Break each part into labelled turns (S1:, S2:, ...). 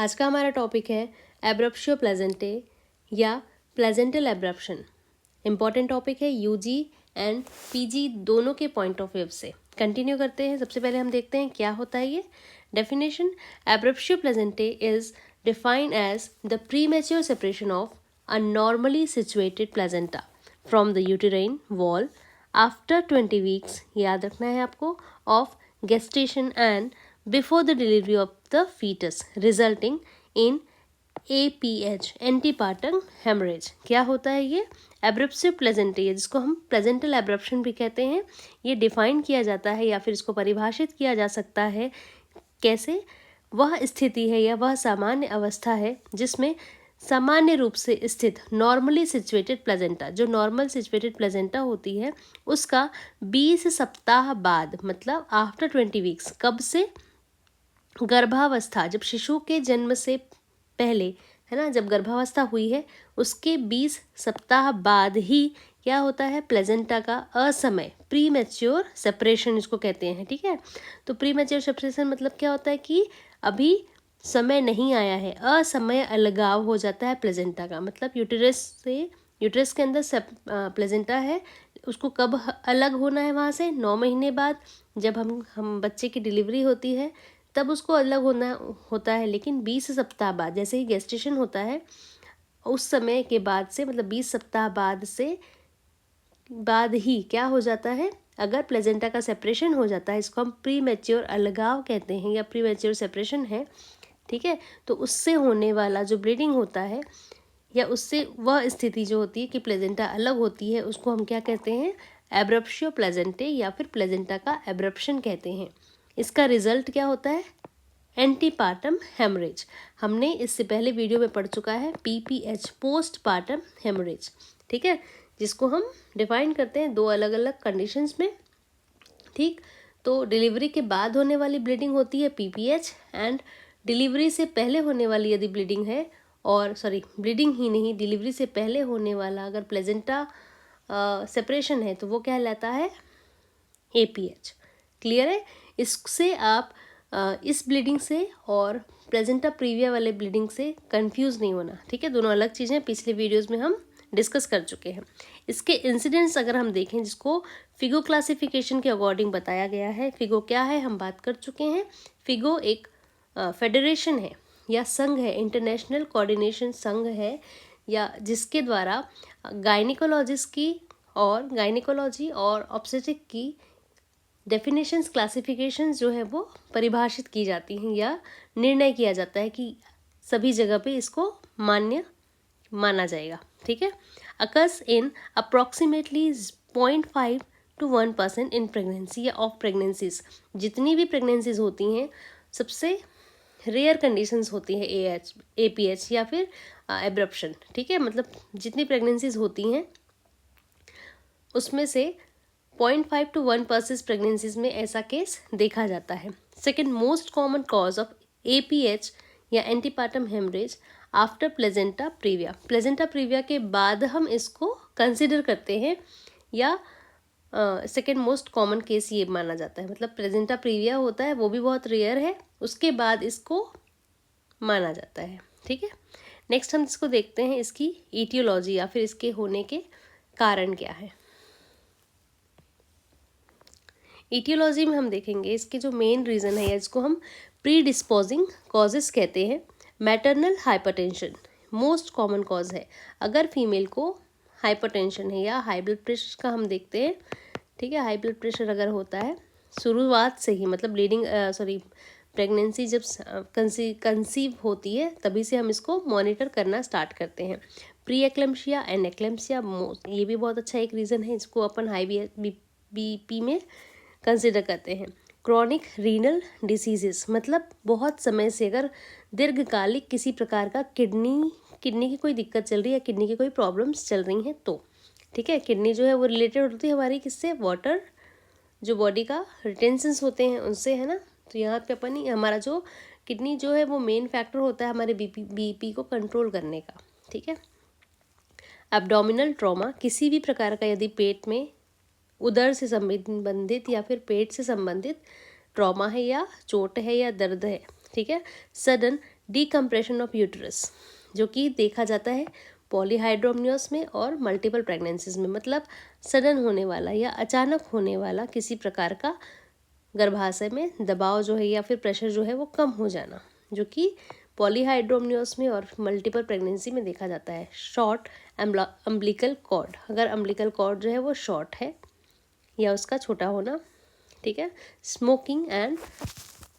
S1: आज का हमारा टॉपिक है एब्रप्शियो प्लेजेंटे या प्लेजेंटल एब्रप्शन। इम्पॉर्टेंट टॉपिक है यूजी एंड पीजी दोनों के पॉइंट ऑफ व्यू से। कंटिन्यू करते हैं। सबसे पहले हम देखते हैं क्या होता है ये definition. Abruptio placentae is defined as the premature separation of a normally situated placenta from the uterine wall after 20 weeks, याद रखना है आपको, of gestation and before the delivery of the fetus resulting in APH antepartum hemorrhage। क्या होता है ये एब्रप्सिव प्लेजेंटे, जिसको हम प्लेजेंटल एब्रप्शन भी कहते हैं। ये डिफाइन किया जाता है या फिर इसको परिभाषित किया जा सकता है कैसे, वह स्थिति है या वह सामान्य अवस्था है जिसमें सामान्य रूप से स्थित नॉर्मली सिचुएटेड प्लेजेंटा, जो नॉर्मल सिचुएटेड प्लेजेंटा होती है, उसका 20 सप्ताह बाद, मतलब आफ्टर 20 वीक्स, कब से, गर्भावस्था, जब शिशु के जन्म से पहले, है ना, जब गर्भावस्था हुई है उसके 20 सप्ताह बाद ही क्या होता है, प्लेजेंटा का असमय प्री मैच्योर सेपरेशन इसको कहते हैं। ठीक है, तो प्री मैच्योर सेपरेशन मतलब क्या होता है कि अभी समय नहीं आया है, असमय अलगाव हो जाता है प्लेजेंटा का। मतलब यूटेरस के अंदर प्लेजेंटा है, उसको कब अलग होना है वहाँ से, 9 महीने बाद, जब हम बच्चे की डिलीवरी होती है तब उसको अलग होना होता है। लेकिन 20 सप्ताह बाद, जैसे ही गेस्टेशन होता है उस समय के बाद से, मतलब 20 सप्ताह बाद ही क्या हो जाता है, अगर प्लेजेंटा का सेपरेशन हो जाता है, इसको हम प्री मैच्योर अलगाव कहते हैं या प्री मैच्योर सेपरेशन है। ठीक है, तो उससे होने वाला जो ब्लीडिंग होता है या उससे वह स्थिति जो होती है कि प्लेजेंटा अलग होती है, उसको हम क्या कहते हैं, एब्रप्शियो प्लेजेंटे या फिर प्लेजेंटा का एब्रप्शन कहते हैं। इसका रिजल्ट क्या होता है, एंटीपार्टम हेमरेज। हमने इससे पहले वीडियो में पढ़ चुका है पीपीएच, पोस्ट पार्टम हेमरेज। ठीक है, जिसको हम डिफाइन करते हैं दो अलग अलग कंडीशंस में। ठीक, तो डिलीवरी के बाद होने वाली ब्लीडिंग होती है पीपीएच, एंड डिलीवरी से पहले होने वाली यदि ब्लीडिंग है, और ब्लीडिंग ही नहीं, डिलीवरी से पहले होने वाला अगर प्लेजेंटा सेपरेशन है तो वो कहलाता है एपीएच। क्लियर है? इससे आप इस ब्लीडिंग से और प्लेजेंटा प्रीविया वाले ब्लीडिंग से कंफ्यूज नहीं होना। ठीक है, दोनों अलग चीज़ें पिछले वीडियोस में हम डिस्कस कर चुके हैं। इसके इंसिडेंट्स अगर हम देखें, जिसको फिगो क्लासिफिकेशन के अकॉर्डिंग बताया गया है। फिगो क्या है हम बात कर चुके हैं। फिगो एक फेडरेशन है या संघ है, इंटरनेशनल कोऑर्डिनेशन संघ है, या जिसके द्वारा गायनिकोलॉजिस्ट की और गायनिकोलॉजी और ऑब्स्टेट्रिक की डेफिनेशंस, क्लासिफिकेशंस जो है वो परिभाषित की जाती हैं या निर्णय किया जाता है कि सभी जगह पे इसको मान्य माना जाएगा। ठीक है, occurs in approximately 0.5 to 1% in pregnancy या ऑफ प्रेगनेंसीज। जितनी भी प्रेगनेंसीज होती हैं सबसे रेयर कंडीशंस होती है एपीएच या फिर एब्रप्शन। ठीक है, मतलब जितनी प्रेगनेंसीज होती हैं उसमें से 0.5 to 1% प्रेगनेंसीज में ऐसा केस देखा जाता है। Second most common cause of APH या antepartum haemorrhage after placenta praevia. Placenta praevia के बाद हम इसको कंसिडर करते हैं, या सेकेंड मोस्ट कॉमन केस ये माना जाता है। मतलब प्लेजेंटा प्रीविया होता है वो भी बहुत रेयर है, उसके बाद इसको माना जाता है। ठीक है, नेक्स्ट हम इसको देखते हैं, इसकी ईटियोलॉजी या फिर इसके होने के कारण क्या है। ईटियोलॉजी में हम देखेंगे इसके जो मेन रीज़न है, इसको हम प्री डिस्पोजिंग कॉजेस कहते हैं। Maternal hypertension most common cause है। अगर फीमेल को हाइपरटेंशन है या हाई ब्लड प्रेशर का हम देखते हैं, ठीक है, हाई ब्लड प्रेशर अगर होता है शुरुआत से ही, मतलब प्रेगनेंसी जब कंसीव होती है तभी से हम इसको मॉनिटर करना स्टार्ट करते हैं। प्री एक्लेम्शिया एंड एक्लेम्शिया, ये भी बहुत अच्छा एक रीज़न है, इसको अपन हाई बीपी में कंसिडर करते हैं। क्रॉनिक रीनल डिसीजेस, मतलब बहुत समय से अगर दीर्घकालिक किसी प्रकार का किडनी की कोई दिक्कत चल रही है, किडनी की कोई प्रॉब्लम्स चल रही हैं तो, ठीक है, किडनी जो है वो रिलेटेड होती है हमारी किससे, वाटर, जो बॉडी का रिटेंशंस होते हैं उनसे, है ना। तो यहाँ पे अपन हमारा जो किडनी जो है वो मेन फैक्टर होता है हमारे बीपी को कंट्रोल करने का। ठीक है, एब्डोमिनल ट्रॉमा, किसी भी प्रकार का यदि पेट में उदर से संबंधित या फिर पेट से संबंधित ट्रॉमा है या चोट है या दर्द है, ठीक है। सडन डीकम्प्रेशन ऑफ यूटरस, जो कि देखा जाता है पॉलीहाइड्रोमनियोस में और मल्टीपल प्रेगनेंसीज में, मतलब सडन होने वाला या अचानक होने वाला किसी प्रकार का गर्भाशय में दबाव जो है या फिर प्रेशर जो है वो कम हो जाना, जो कि पॉलीहाइड्रोमनियोस में और मल्टीपल प्रेगनेंसी में देखा जाता है। शॉर्ट अम्बिलिकल कॉर्ड, अगर अम्बिलिकल कॉर्ड जो है वो शॉर्ट है या उसका छोटा होना, ठीक है। स्मोकिंग एंड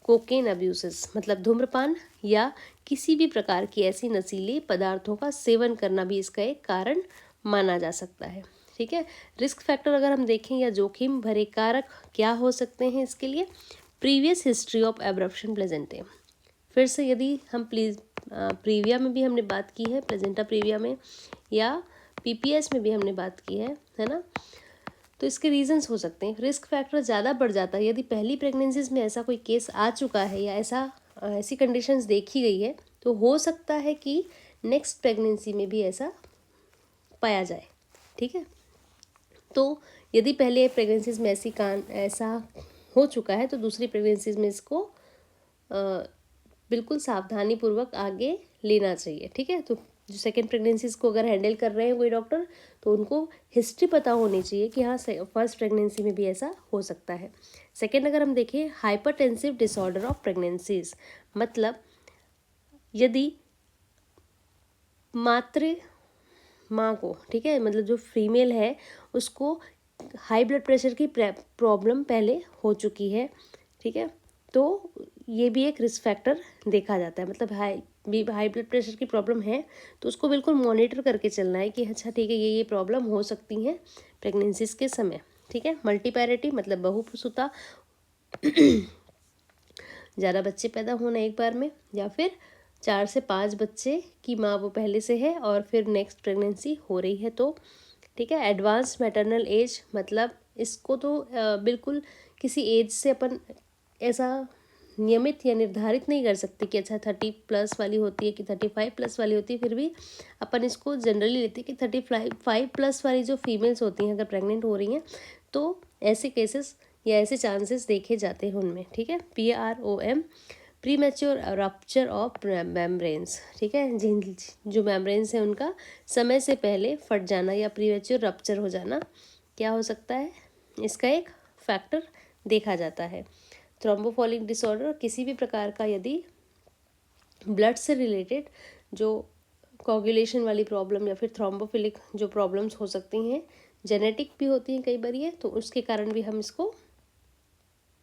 S1: कोकेन अब्यूसेस, मतलब धूम्रपान या किसी भी प्रकार की ऐसी नशीली पदार्थों का सेवन करना भी इसका एक कारण माना जा सकता है, ठीक है। रिस्क फैक्टर अगर हम देखें या जोखिम भरे कारक क्या हो सकते हैं इसके लिए, प्रीवियस हिस्ट्री ऑफ एब्रप्शन प्लेजेंटे, फिर से यदि हम प्रीविया में भी हमने बात की है, प्लेजेंटा प्रीविया में या पीपीएस में भी हमने बात की है ना, तो इसके रीजंस हो सकते हैं। रिस्क फैक्टर ज़्यादा बढ़ जाता है यदि पहली प्रेगनेंसीज में ऐसा कोई केस आ चुका है या ऐसी कंडीशंस देखी गई है, तो हो सकता है कि नेक्स्ट प्रेगनेंसी में भी ऐसा पाया जाए, ठीक है। तो यदि पहले प्रेगनेंसीज में ऐसा हो चुका है तो दूसरी प्रेगनेंसीज में इसको बिल्कुल सावधानी पूर्वक आगे लेना चाहिए, ठीक है। तो जो सेकेंड प्रेगनेंसीज को अगर हैंडल कर रहे हैं कोई डॉक्टर, तो उनको हिस्ट्री पता होनी चाहिए कि हाँ फर्स्ट प्रेगनेंसी में भी ऐसा हो सकता है। सेकेंड अगर हम देखें, हाइपरटेंसिव डिसऑर्डर ऑफ प्रेगनेंसीज, मतलब यदि माँ को, ठीक है, मतलब जो फीमेल है उसको हाई ब्लड प्रेशर की प्रॉब्लम पहले हो चुकी है, ठीक है, तो ये भी एक रिस्क फैक्टर देखा जाता है। मतलब हाई ब्लड प्रेशर की प्रॉब्लम है तो उसको बिल्कुल मॉनिटर करके चलना है कि अच्छा ठीक है ये प्रॉब्लम हो सकती हैं प्रेगनेंसीज के समय, ठीक है। मल्टीपैरिटी मतलब बहुसुता, ज़्यादा बच्चे पैदा होना एक बार में, या फिर 4 से 5 बच्चे की माँ वो पहले से है और फिर नेक्स्ट प्रेगनेंसी हो रही है, तो ठीक है। एडवांस मैटरनल एज, मतलब इसको तो बिल्कुल किसी एज से अपन ऐसा नियमित या निर्धारित नहीं कर सकते कि अच्छा 30+ वाली होती है कि 35+ वाली होती है, फिर भी अपन इसको जनरली लेते हैं कि 35+ वाली जो फीमेल्स होती हैं अगर प्रेग्नेंट हो रही हैं तो ऐसे केसेस या ऐसे चांसेस देखे जाते हैं उनमें, ठीक है। PROM, pre mature rupture of membranes, ठीक है, जो मेम्ब्रेन्स हैं उनका समय से पहले फट जाना या प्री मैच्योर रप्चर हो जाना क्या हो सकता है, इसका एक फैक्टर देखा जाता है। थ्रोम्बोफोलिक डिसऑर्डर, किसी भी प्रकार का यदि ब्लड से रिलेटेड जो कोगुलेशन वाली प्रॉब्लम या फिर थ्रोम्बोफिलिक जो प्रॉब्लम्स हो सकती हैं, जेनेटिक भी होती हैं कई बार ये, तो उसके कारण भी हम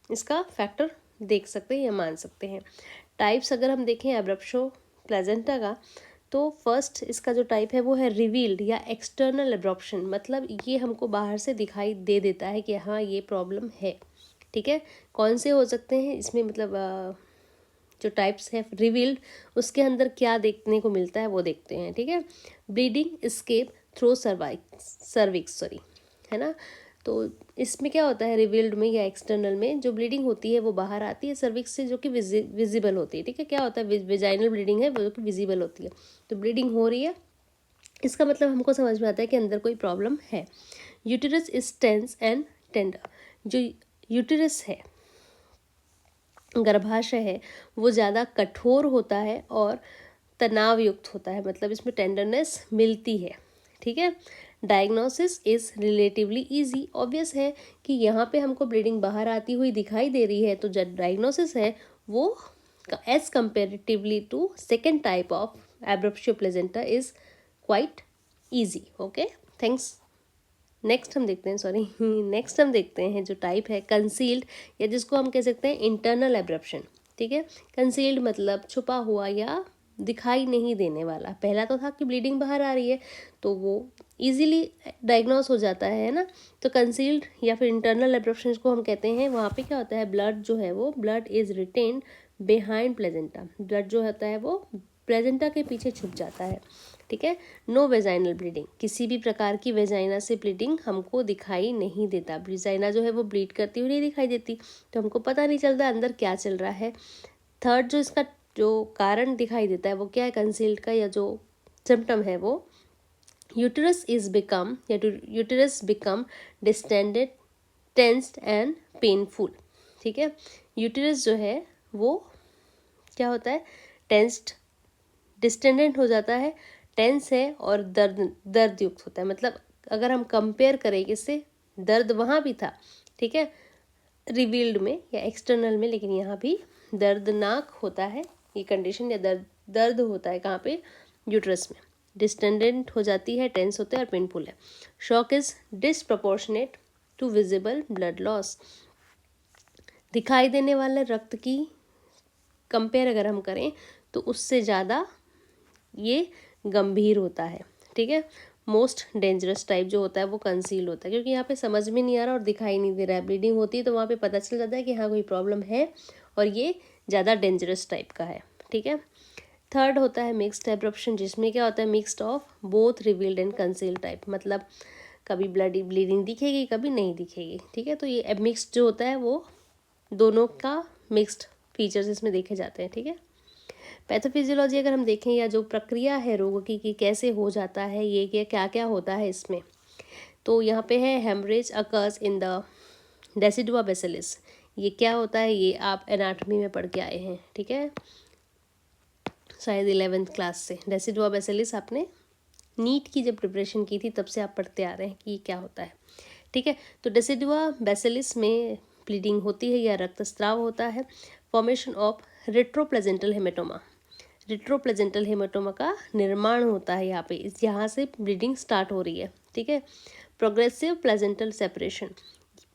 S1: इसका फैक्टर देख सकते हैं या मान सकते हैं। टाइप्स अगर हम देखें एब्रप्शो प्लेजेंटा का, तो फर्स्ट इसका जो टाइप है वो है रिवील्ड या एक्सटर्नल एब्रप्शन, मतलब ये हमको बाहर से दिखाई दे देता है कि हाँ ये प्रॉब्लम है, ठीक है। कौन से हो सकते हैं इसमें, मतलब जो टाइप्स है रिवील्ड, उसके अंदर क्या देखने को मिलता है वो देखते हैं, ठीक है। ब्लीडिंग स्केप थ्रू सर्विक्स, है ना, तो इसमें क्या होता है रिवील्ड में या एक्सटर्नल में जो ब्लीडिंग होती है वो बाहर आती है सर्विक्स से, जो कि विजिबल होती है, ठीक है। क्या होता है वेजाइनल ब्लीडिंग है वो कि विजिबल होती है, तो ब्लीडिंग हो रही है इसका मतलब हमको समझ में आता है कि अंदर कोई प्रॉब्लम है। Uterus is tense and tender, जो यूटेरस है गर्भाशय है वो ज़्यादा कठोर होता है और तनाव युक्त होता है, मतलब इसमें टेंडरनेस मिलती है, ठीक है। Diagnosis is relatively easy, obvious है कि यहाँ पे हमको ब्लीडिंग बाहर आती हुई दिखाई दे रही है, तो जो डायग्नोसिस है वो as comparatively to second type of abruptio placenta is quite easy. Okay, thanks. Next हम देखते हैं जो टाइप है कंसील्ड, या जिसको हम कह सकते हैं इंटरनल एब्रप्शन, ठीक है। कंसील्ड मतलब छुपा हुआ या दिखाई नहीं देने वाला। पहला तो था कि ब्लीडिंग बाहर आ रही है तो वो इजीली डायग्नोस हो जाता है ना, तो कंसील्ड या फिर इंटरनल एब्रप्शन को हम कहते हैं, वहाँ पे क्या होता है ब्लड जो है वो blood is retained behind placenta, blood जो होता है वो प्लेजेंटा के पीछे छुप जाता है, ठीक है। नो वेजाइनल ब्लीडिंग, किसी भी प्रकार की वेजाइना से ब्लीडिंग हमको दिखाई नहीं देता, वेजाइना जो है वो ब्लीड करती हुई नहीं दिखाई देती, तो हमको पता नहीं चलता अंदर क्या चल रहा है। थर्ड जो इसका जो कारण दिखाई देता है वो क्या है कंसील्ड का, या जो सिम्टम है वो uterus become distended, tensed and painful, ठीक है। यूटेरस जो है वो क्या होता है, टेंस्ड, डिस्टेंडेंट हो जाता है, टेंस है और दर्द युक्त होता है। मतलब अगर हम कंपेयर करें किससे, दर्द वहाँ भी था, ठीक है, रिवील्ड में या एक्सटर्नल में, लेकिन यहाँ भी दर्दनाक होता है ये कंडीशन, या दर्द होता है कहाँ पे, यूट्रस में। डिस्टेंडेंट हो जाती है, टेंस होता है और पेनफुल है। Shock is disproportionate to visible blood loss, दिखाई देने वाले रक्त की कंपेयर अगर हम करें तो उससे ज़्यादा ये गंभीर होता है, ठीक है। मोस्ट डेंजरस टाइप जो होता है वो कंसील होता है, क्योंकि यहाँ पे समझ में नहीं आ रहा और दिखाई नहीं दे रहा है, ब्लीडिंग होती है तो वहाँ पे पता चल जाता है कि हाँ कोई प्रॉब्लम है और ये ज़्यादा डेंजरस टाइप का है, ठीक है। थर्ड होता है मिक्स्ड एब्रप्शन, जिसमें क्या होता है, mixed of both revealed and conceal type, मतलब कभी ब्लीडिंग दिखेगी कभी नहीं दिखेगी, ठीक है। तो ये मिक्स्ड जो होता है वो दोनों का मिक्स्ड फीचर्स इसमें देखे जाते हैं, ठीक है। पैथोफिजियोलॉजी अगर हम देखें, या जो प्रक्रिया है रोग की कि कैसे हो जाता है ये, क्या क्या होता है इसमें, तो यहाँ पे है haemorrhage occurs in the decidua basalis. ये क्या होता है, ये आप एनाटॉमी में पढ़ के आए हैं, ठीक है, शायद 11th क्लास से। डेसिडुआ बेसिलिस आपने नीट की जब प्रिपरेशन की थी तब से आप पढ़ते आ रहे हैं कि क्या होता है, ठीक है। तो डेसिडुआ बेसिलिस में ब्लीडिंग होती है या रक्तस्राव होता है, फॉर्मेशन ऑफ रेट्रोप्लेजेंटल हेमेटोमा, रेट्रोप्लेजेंटल हेमेटोमा का निर्माण होता है यहाँ पे, यहाँ से ब्लीडिंग स्टार्ट हो रही है, ठीक है। प्रोग्रेसिव प्लेजेंटल सेपरेशन,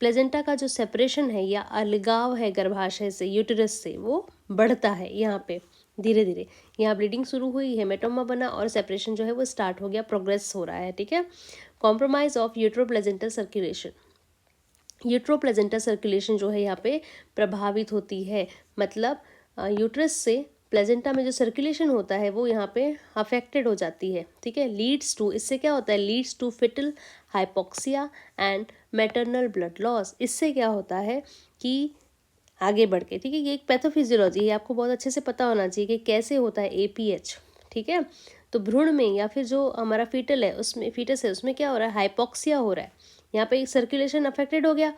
S1: प्लेजेंटा का जो सेपरेशन है या अलगाव है गर्भाशय से, यूटेरस से, वो बढ़ता है यहाँ पे धीरे धीरे। यहाँ ब्लीडिंग शुरू हुई, हेमेटोमा बना और सेपरेशन जो है वो स्टार्ट हो गया, प्रोग्रेस हो रहा है, ठीक है। कॉम्प्रोमाइज ऑफ यूट्रोप्लेजेंटल सर्कुलेशन, यूट्रोप्लेजेंटल सर्कुलेशन जो है यहाँ पे प्रभावित होती है, मतलब यूट्रस से प्लेजेंटा में जो सर्कुलेशन होता है वो यहाँ पे अफेक्टेड हो जाती है, ठीक है। लीड्स टू, इससे क्या होता है, leads to fetal hypoxia and maternal blood loss. इससे क्या होता है कि आगे बढ़ के, ठीक है, ये एक पैथोफिजियोलॉजी है, आपको बहुत अच्छे से पता होना चाहिए कि कैसे होता है एपीएच, ठीक है। तो भ्रूण में या फिर जो हमारा फीटल है उसमें, फीटस है उसमें क्या हो रहा है, हाइपोक्सिया हो रहा है, यहाँ पे सर्कुलेशन अफेक्टेड हो गया,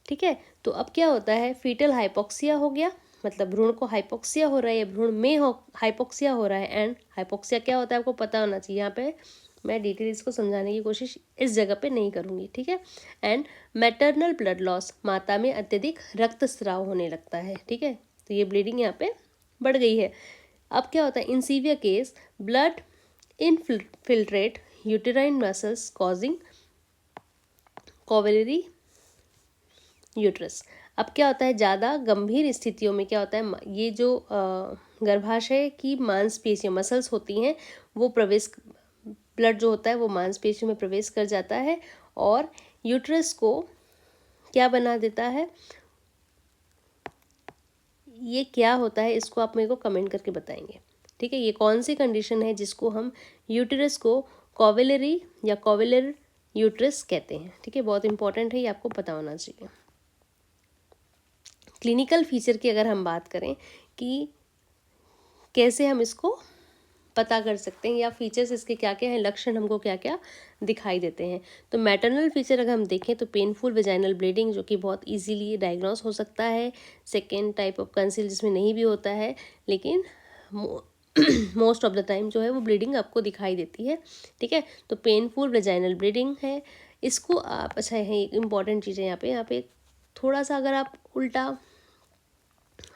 S1: ठीक है। तो अब क्या होता है, फीटल हाइपोक्सिया हो गया, मतलब भ्रूण को हाइपोक्सिया हो रहा है या भ्रूण में हाइपोक्सिया हो रहा है। एंड हाइपोक्सिया क्या होता है आपको पता होना चाहिए, यहाँ पे मैं डिटेल इसको समझाने की कोशिश इस जगह पे नहीं करूँगी, ठीक है। एंड मैटरनल ब्लड लॉस, माता में अत्यधिक रक्तस्राव होने लगता है, ठीक है। तो ये ब्लीडिंग यहाँ पे बढ़ गई है। अब क्या होता है, in severe case blood infiltrate uterine muscles causing Couvelaire uterus. अब क्या होता है, ज़्यादा गंभीर स्थितियों में क्या होता है, ये जो गर्भाशय की मांसपेशियाँ मसल्स होती हैं वो ब्लड जो होता है वो मांसपेशियों में प्रवेश कर जाता है और यूट्रस को क्या बना देता है, ये क्या होता है इसको आप मेरे को कमेंट करके बताएंगे, ठीक है। ये कौन सी कंडीशन है जिसको हम यूट्रस को कोवेलरी या कोवेलर यूट्रस कहते हैं, ठीक है, बहुत इंपॉर्टेंट है, ये आपको पता होना चाहिए। क्लिनिकल फीचर की अगर हम बात करें कि कैसे हम इसको पता कर सकते हैं या फीचर्स इसके क्या क्या हैं, लक्षण हमको क्या क्या दिखाई देते हैं, तो मैटरनल फीचर अगर हम देखें तो पेनफुल वेजाइनल ब्लीडिंग जो कि बहुत इजीली डायग्नोस हो सकता है। सेकेंड टाइप ऑफ कंसील जिसमें नहीं भी होता है लेकिन मोस्ट ऑफ द टाइम जो है वो ब्लीडिंग आपको दिखाई देती है, ठीक है। तो पेनफुल वेजाइनल ब्लीडिंग है, इसको आप, अच्छा है इंपॉर्टेंट चीज़ है यहाँ पे थोड़ा सा अगर आप उल्टा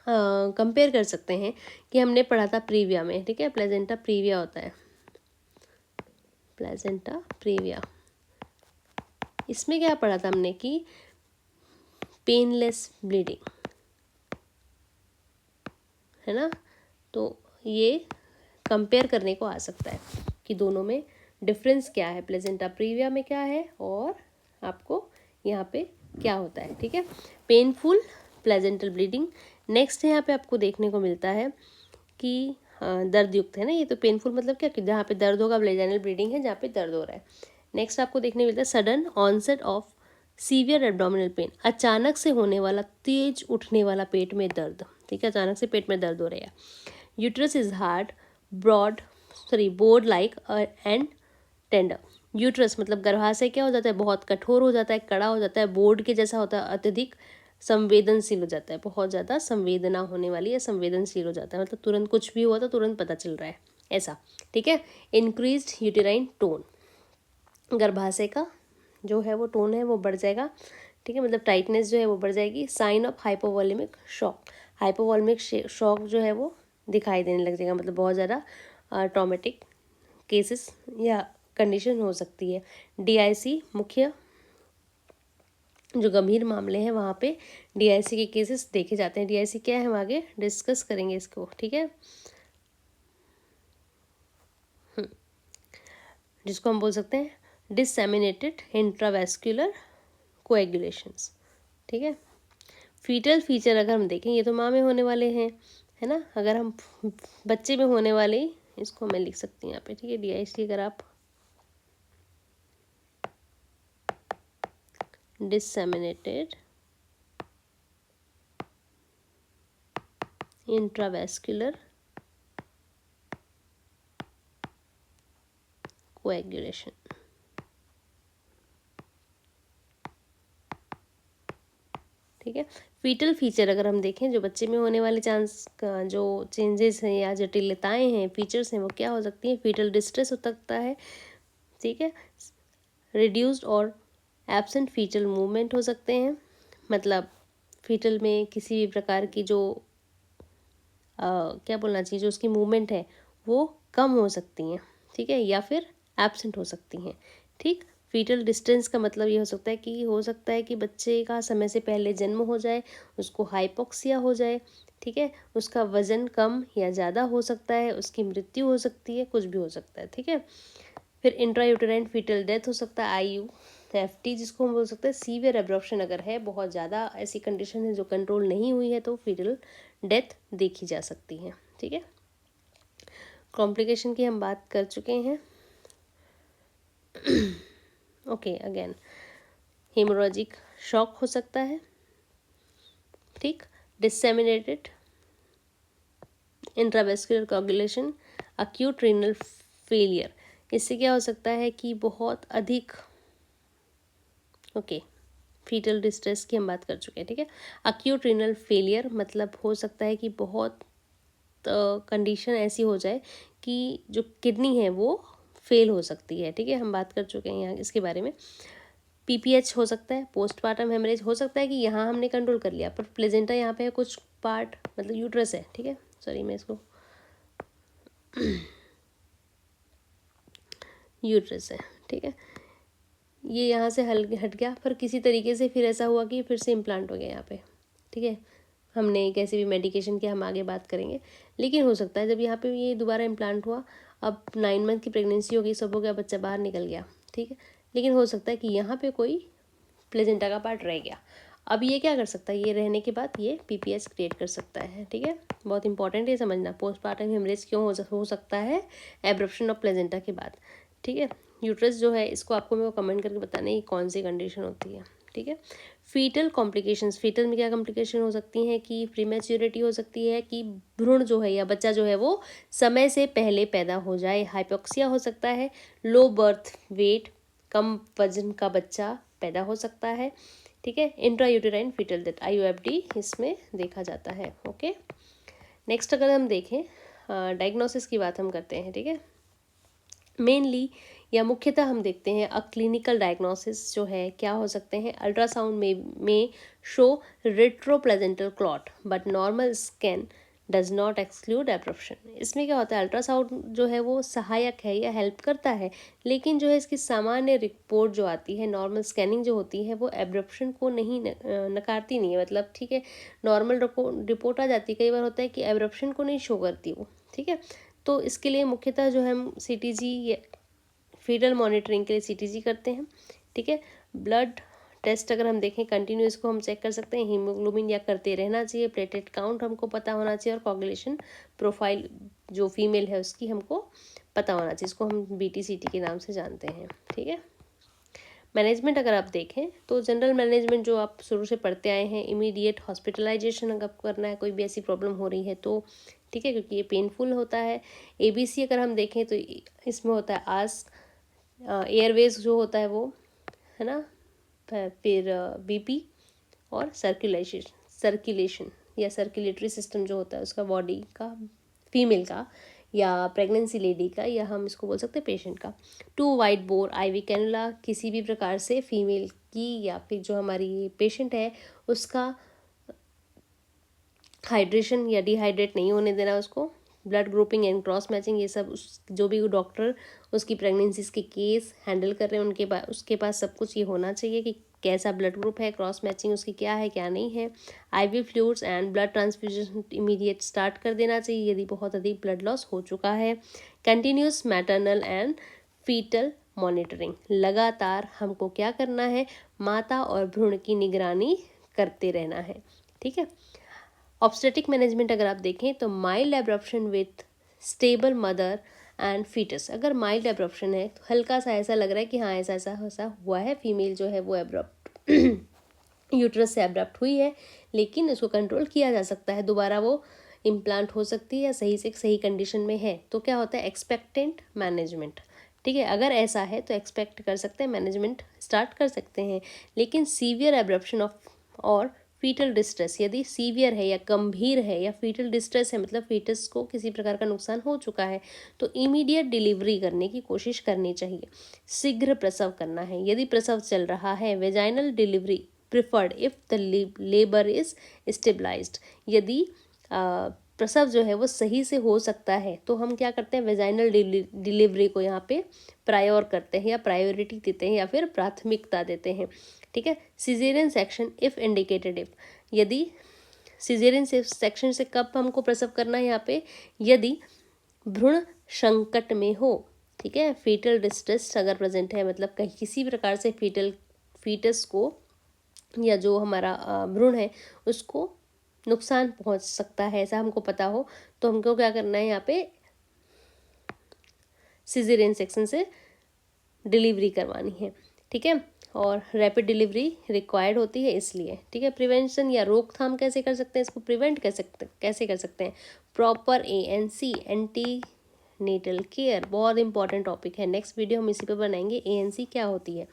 S1: कंपेयर कर सकते हैं कि हमने पढ़ा था प्रीविया में, ठीक है, प्लेजेंटा प्रीविया होता है, प्लेजेंटा प्रीविया, इसमें क्या पढ़ा था हमने कि पेनलेस ब्लीडिंग है ना। तो ये कंपेयर करने को आ सकता है कि दोनों में डिफरेंस क्या है, प्लेजेंटा प्रीविया में क्या है और आपको यहाँ पे क्या होता है, ठीक है। पेनफुल प्लेजेंटल ब्लीडिंग नेक्स्ट है, यहाँ पे आपको देखने को मिलता है कि दर्द युक्त है ना, ये तो पेनफुल मतलब क्या कि जहाँ पे दर्द होगा, वेजाइनल ब्लीडिंग है जहाँ पे दर्द हो रहा है। नेक्स्ट आपको देखने मिलता है sudden onset of severe abdominal pain, अचानक से होने वाला तेज उठने वाला पेट में दर्द, ठीक है, अचानक से पेट में दर्द हो रहा है। Uterus is hard board like and tender, uterus मतलब गर्भाशय क्या हो जाता है, बहुत कठोर हो जाता है, कड़ा हो जाता है, बोर्ड के जैसा होता है, अत्यधिक संवेदनशील हो जाता है, बहुत ज़्यादा संवेदना होने वाली है, संवेदनशील हो जाता है, मतलब तुरंत कुछ भी हुआ तो तुरंत पता चल रहा है ऐसा, ठीक है। इंक्रीज्ड यूटेराइन टोन, गर्भाशय का जो है वो टोन है वो बढ़ जाएगा, ठीक है, मतलब टाइटनेस जो है वो बढ़ जाएगी। Sign of hypovolemic shock, hypovolemic shock जो है वो दिखाई देने लग जाएगा, मतलब बहुत ज़्यादा ट्रॉमेटिक केसेस या कंडीशन हो सकती है। डीआईसी, मुख्य जो गंभीर मामले हैं वहाँ पे डीआईसी के केसेस देखे जाते हैं। डीआईसी क्या है हम आगे डिस्कस करेंगे इसको, ठीक है, जिसको हम बोल सकते हैं डिससेमिनेटेड इंट्रावेस्कुलर कोएगुलेशंस, ठीक है। फीटल फीचर अगर हम देखें, ये तो माँ में होने वाले हैं, है ना, अगर हम बच्चे में होने वाले, इसको मैं लिख सकती हूँ यहाँ पे, ठीक है, डीआईसी अगर आप डिससेमिनेटेड इंट्रावेस्कुलर कोएगुलेशन, ठीक है। फीटल फीचर अगर हम देखें, जो बच्चे में होने वाले चांस का जो चेंजेस हैं या जटिलताएं हैं, फीचर्स हैं, वो क्या हो सकती हैं। फीटल डिस्ट्रेस हो सकता है, ठीक है, रिड्यूस्ड और एब्सेंट फीटल मूवमेंट हो सकते हैं, मतलब फीटल में किसी भी प्रकार की जो क्या बोलना चाहिए, जो उसकी मूवमेंट है वो कम हो सकती हैं, ठीक है, या फिर एब्सेंट हो सकती हैं, ठीक। फीटल डिस्टेंस का मतलब ये हो सकता है कि बच्चे का समय से पहले जन्म हो जाए, उसको हाइपोक्सिया हो जाए, ठीक है, उसका वजन कम या ज़्यादा हो सकता है, उसकी मृत्यु हो सकती है, कुछ भी हो सकता है, ठीक है। फिर इंट्रायूटेराइन फीटल डेथ हो सकता है, IUFT जिसको हम बोल सकते हैं। सीवियर एब्रॉर्प्शन अगर है, बहुत ज़्यादा ऐसी कंडीशन है जो कंट्रोल नहीं हुई है, तो फीटल डेथ देखी जा सकती है, ठीक है। कॉम्प्लिकेशन की हम बात कर चुके हैं। ओके, अगेन हेमोरैजिक शॉक हो सकता है, ठीक। Disseminated intravascular coagulation, acute renal failure, इससे क्या हो सकता है कि बहुत अधिक, ओके, फीटल डिस्ट्रेस की हम बात कर चुके हैं, ठीक है। अक्यूट रीनल फेलियर मतलब हो सकता है कि बहुत कंडीशन ऐसी हो जाए कि जो किडनी है वो फेल हो सकती है, ठीक है, हम बात कर चुके हैं यहाँ इसके बारे में। PPH हो सकता है, पोस्टपार्टम हेमरेज हो सकता है कि यहाँ हमने कंट्रोल कर लिया, पर प्लेजेंटा यहाँ पे है कुछ पार्ट, मतलब यूट्रस है, ठीक है, सॉरी मैं इसको यूट्रस है, ठीक है, ये यहाँ से हट गया, पर किसी तरीके से फिर ऐसा हुआ कि फिर से इम्प्लांट हो गया यहाँ पे, ठीक है। हमने कैसे भी मेडिकेशन की हम आगे बात करेंगे, लेकिन हो सकता है जब यहाँ पे ये दोबारा इम्प्लांट हुआ, अब 9 मंथ की प्रेगनेंसी हो गई, सब हो गया, बच्चा बाहर निकल गया, ठीक है, लेकिन हो सकता है कि यहाँ पे कोई प्लेजेंटा का पार्ट रह गया। अब ये क्या कर सकता है, ये रहने के बाद ये PPH क्रिएट कर सकता है, ठीक है, बहुत इंपॉर्टेंट है समझना। पोस्टपार्टम हेमरेज क्यों हो सकता है, एब्रप्शन ऑफ प्लेजेंटा के बाद, ठीक है। यूट्रस जो है इसको आपको मेरे को कमेंट करके बताना है कौन सी कंडीशन होती है, ठीक है। फीटल कॉम्प्लिकेशंस, फीटल में क्या कॉम्प्लिकेशन हो सकती हैं कि प्रीमेच्योरिटी हो सकती है, कि भ्रूण जो है या बच्चा जो है वो समय से पहले पैदा हो जाए, हाइपोक्सिया हो सकता है, लो बर्थ वेट, कम वजन का बच्चा पैदा हो सकता है, ठीक है। इंट्रायूटेराइन फीटल डेथ, IUFD इसमें देखा जाता है, ओके। नेक्स्ट अगर हम देखें डायग्नोसिस की बात हम करते हैं, ठीक है। मेनली या मुख्यतः हम देखते हैं क्लिनिकल डायग्नोसिस जो है क्या हो सकते हैं। अल्ट्रासाउंड में show retroplacental clot but normal scan does not exclude abruption. इसमें क्या होता है, अल्ट्रासाउंड जो है वो सहायक है या हेल्प करता है, लेकिन जो है इसकी सामान्य रिपोर्ट जो आती है, नॉर्मल स्कैनिंग जो होती है, वो एब्रप्शन को नहीं नकारती नहीं है, मतलब ठीक है, नॉर्मल रिपोर्ट आ जाती है, कई बार होता है कि एब्रप्शन को नहीं शो करती वो, ठीक है। तो इसके लिए मुख्यतः जो है हम CTG फीटल मॉनिटरिंग के लिए CTG करते हैं, ठीक है। ब्लड टेस्ट अगर हम देखें कंटिन्यू, इसको हम चेक कर सकते हैं, हीमोग्लोबिन या करते रहना चाहिए, प्लेटलेट काउंट हमको पता होना चाहिए, और कोगुलेशन प्रोफाइल जो फीमेल है उसकी हमको पता होना चाहिए, इसको हम BTCT के नाम से जानते हैं, ठीक है। मैनेजमेंट अगर आप देखें तो जनरल मैनेजमेंट जो आप शुरू से पढ़ते आए हैं, इमीडिएट हॉस्पिटलाइजेशन अगर करना है, कोई भी ऐसी प्रॉब्लम हो रही है तो, ठीक है, क्योंकि ये पेनफुल होता है। ABC अगर हम देखें तो इसमें होता है आस्क, एयरवेज जो होता है वो, है ना, फिर BP और सर्कुलेशन या सर्कुलेटरी सिस्टम जो होता है उसका बॉडी का, फीमेल का या प्रेगनेंसी लेडी का, या हम इसको बोल सकते हैं पेशेंट का। 2 वाइड बोर आईवी कैनुला किसी भी प्रकार से फीमेल की या फिर जो हमारी पेशेंट है उसका हाइड्रेशन या डिहाइड्रेट नहीं होने देना उसको। Blood grouping and cross matching, ये सब उस जो भी डॉक्टर उसकी प्रेगनेंसीज के केस हैंडल कर रहे हैं उसके पास सब कुछ ये होना चाहिए कि कैसा ब्लड ग्रुप है, क्रॉस मैचिंग उसकी क्या है क्या नहीं है। Ivy fluids and blood transfusion immediate start कर देना चाहिए यदि बहुत अधिक ब्लड लॉस हो चुका है। Continuous maternal and fetal monitoring, लगातार हमको क्या करना है, माता और भ्रूण की निगरानी करते रहना है। ठीक है। ऑब्स्टेटिक मैनेजमेंट अगर आप देखें तो mild abruption with stable mother and fetus, अगर माइल्ड एब्रप्शन है तो हल्का सा ऐसा लग रहा है कि हाँ ऐसा ऐसा ऐसा हुआ है, फीमेल जो है वो एब्रप्ट यूट्रस से एब्रप्ट हुई है, लेकिन उसको कंट्रोल किया जा सकता है, दोबारा वो इम्प्लांट हो सकती है या सही से सही कंडीशन में है। तो क्या होता है, एक्सपेक्टेंट मैनेजमेंट। ठीक है, अगर ऐसा है तो एक्सपेक्ट कर सकते हैं, मैनेजमेंट स्टार्ट कर सकते हैं। लेकिन सीवियर एब्रप्शन ऑफ और फीटल डिस्ट्रेस, यदि सीवियर है या गंभीर है या फीटल डिस्ट्रेस है मतलब फीटस को किसी प्रकार का नुकसान हो चुका है, तो इमीडिएट डिलीवरी करने की कोशिश करनी चाहिए। शीघ्र प्रसव करना है, यदि प्रसव चल रहा है vaginal delivery preferred if the labour is stabilised, यदि प्रसव जो है वो सही से हो सकता है तो हम क्या करते हैं, वेजाइनल डिलीवरी को यहाँ पे प्रायोर करते हैं या प्रायोरिटी देते हैं या फिर प्राथमिकता देते हैं। ठीक है। Caesarean section if indicated if, यदि सिजेरियन सेक्शन से कब हमको प्रसव करना है यहाँ पे, यदि भ्रूण संकट में हो। ठीक है। फीटल डिस्ट्रेस अगर प्रेजेंट है मतलब कहीं किसी प्रकार से फीटस को या जो हमारा भ्रूण है उसको नुकसान पहुंच सकता है ऐसा हमको पता हो, तो हमको क्या करना है, यहाँ पे सिजेरियन सेक्शन से डिलीवरी करवानी है। ठीक है। और रैपिड डिलीवरी रिक्वायर्ड होती है इसलिए। ठीक है। प्रिवेंशन या रोकथाम कैसे कर सकते हैं, इसको प्रिवेंट कैसे कर सकते हैं, proper ANC antenatal care, बहुत इंपॉर्टेंट टॉपिक है, नेक्स्ट वीडियो हम इसी पे बनाएंगे, ANC क्या होती है।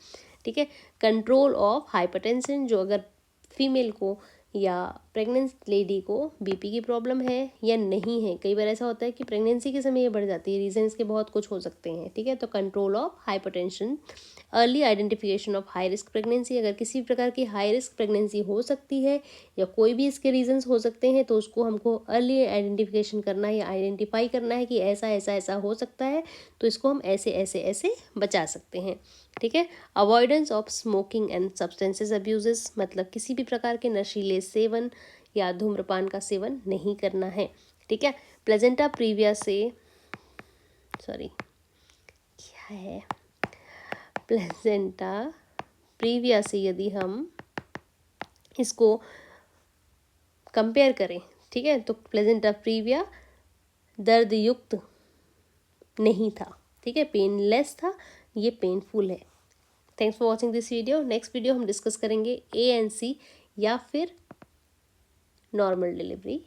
S1: ठीक है। कंट्रोल ऑफ हाइपरटेंशन, जो अगर फीमेल को या प्रेग्नेंट लेडी को बीपी की प्रॉब्लम है या नहीं है, कई बार ऐसा होता है कि प्रेगनेंसी के समय ये बढ़ जाती है, रीजन इसके बहुत कुछ हो सकते हैं। ठीक है। तो control of hypertension, early identification of high risk pregnancy, अगर किसी प्रकार की हाई रिस्क प्रेगनेंसी हो सकती है या कोई भी इसके रीजंस हो सकते हैं तो उसको हमको अर्ली आइडेंटिफिकेशन करना है या आइडेंटिफाई करना है कि ऐसा ऐसा ऐसा हो सकता है, तो इसको हम ऐसे ऐसे ऐसे बचा सकते हैं। ठीक है। Avoidance of smoking and substances abuses, मतलब किसी भी प्रकार के नशीले सेवन या धूम्रपान का सेवन नहीं करना है। ठीक है। प्लेजेंटा प्रीविया से क्या है, प्लेजेंटा प्रीविया से यदि हम इसको कंपेयर करें, ठीक है, तो प्लेजेंटा प्रीविया दर्द युक्त नहीं था। ठीक है, पेनलेस था, ये पेनफुल है। Thanks for watching this video. Next video हम डिस्कस करेंगे ANC या फिर नॉर्मल डिलीवरी।